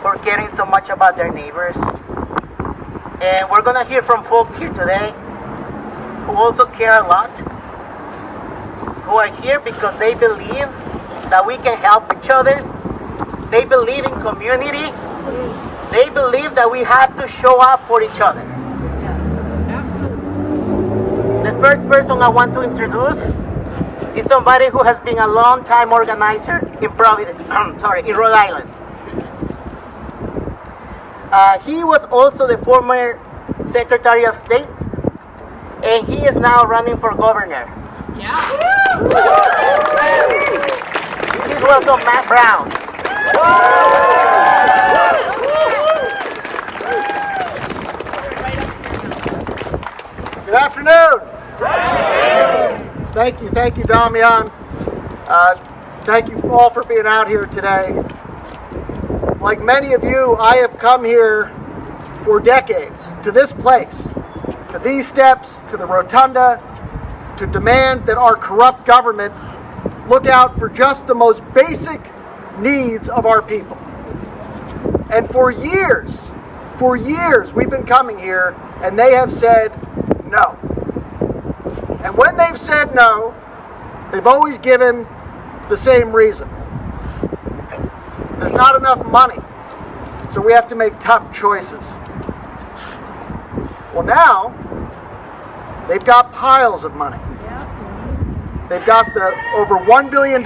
for caring so much about their neighbors. And we're gonna hear from folks here today who also care a lot, who are here because they believe that we can help each other. They believe in community. They believe that we have to show up for each other. The first person I want to introduce is somebody who has been a long-time organizer in Rhode Island. He was also the former Secretary of State, and he is now running for governor. Yeah. Please welcome Matt Brown. Good afternoon. Thank you, Damian. Thank you all for being out here today. Like many of you, I have come here for decades to this place, to these steps, to the rotunda, to demand that our corrupt government look out for just the most basic needs of our people. And for years, we've been coming here and they have said no. And when they've said no, they've always given the same reason. There's not enough money, so we have to make tough choices. Well, now, they've got piles of money. They've got the over $1 billion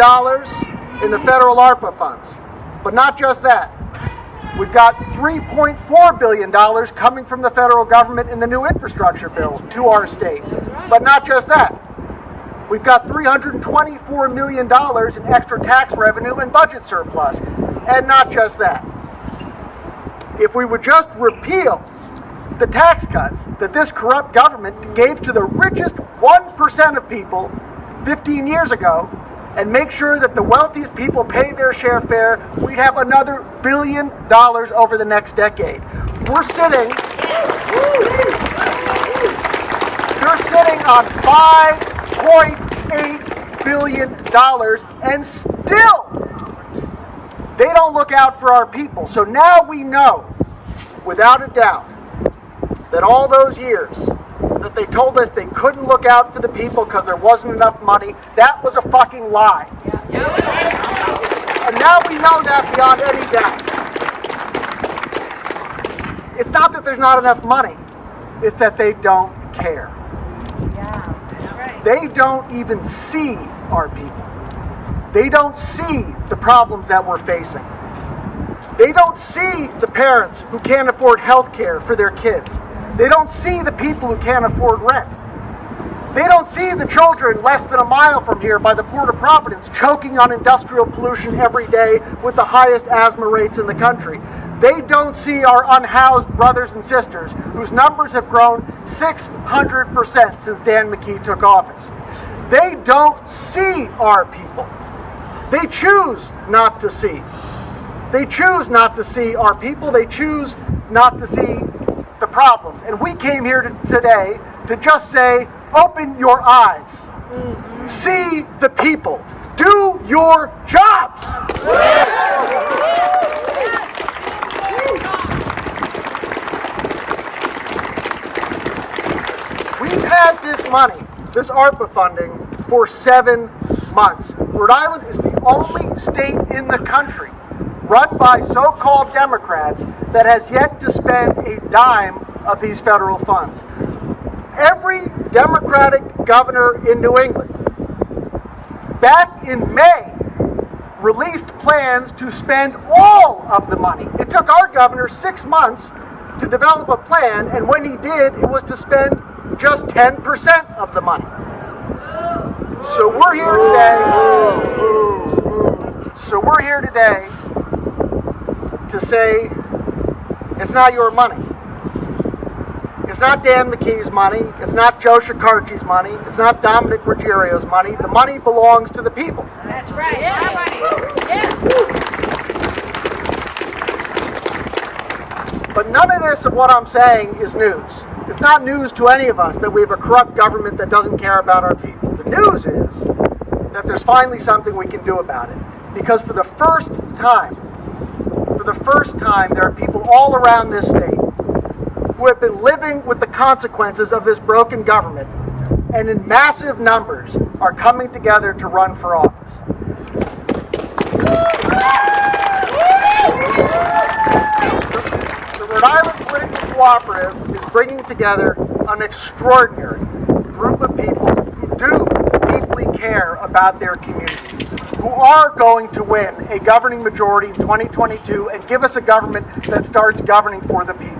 in the federal ARPA funds. But not just that. We've got $3.4 billion coming from the federal government in the new infrastructure bill to our state. But not just that. We've got $324 million in extra tax revenue and budget surplus. And not just that. If we would just repeal the tax cuts that this corrupt government gave to the richest 1% of people 15 years ago, and make sure that the wealthiest people pay their share fare, we'd have another $1 billion over the next decade. You're sitting on $5.8 billion, and still they don't look out for our people. So now we know, without a doubt, that all those years that they told us they couldn't look out for the people because there wasn't enough money, that was a fucking lie. And now we know that beyond any doubt. It's not that there's not enough money, it's that they don't care. They don't even see our people. They don't see the problems that we're facing. They don't see the parents who can't afford health care for their kids. They don't see the people who can't afford rent. They don't see the children less than a mile from here by the Port of Providence choking on industrial pollution every day with the highest asthma rates in the country. They don't see our unhoused brothers and sisters whose numbers have grown 600% since Dan McKee took office. They don't see our people. They choose not to see. They choose not to see our people. They choose not to see the problems. And we came here today to just say, open your eyes. See the people. Do your jobs. We've had this money, this ARPA funding, for 7 months. Rhode Island is the only state in the country run by so-called Democrats that has yet to spend a dime of these federal funds. Every Democratic governor in New England, back in May, released plans to spend all of the money. It took our governor 6 months to develop a plan, and when he did, it was to spend just 10% of the money. So we're here today to say it's not your money. It's not Dan McKee's money. It's not Joe Shekarchi's money. It's not Dominick Ruggerio's money. The money belongs to the people. That's right. Yes. But none of this of what I'm saying is news. It's not news to any of us that we have a corrupt government that doesn't care about our people. The news is that there's finally something we can do about it. Because for the first time for the first time, there are people all around this state who have been living with the consequences of this broken government, and in massive numbers are coming together to run for office. The Rhode Island Political Cooperative is bringing together an extraordinary group of people who do deeply care about their community, who are going to win a governing majority in 2022 and give us a government that starts governing for the people.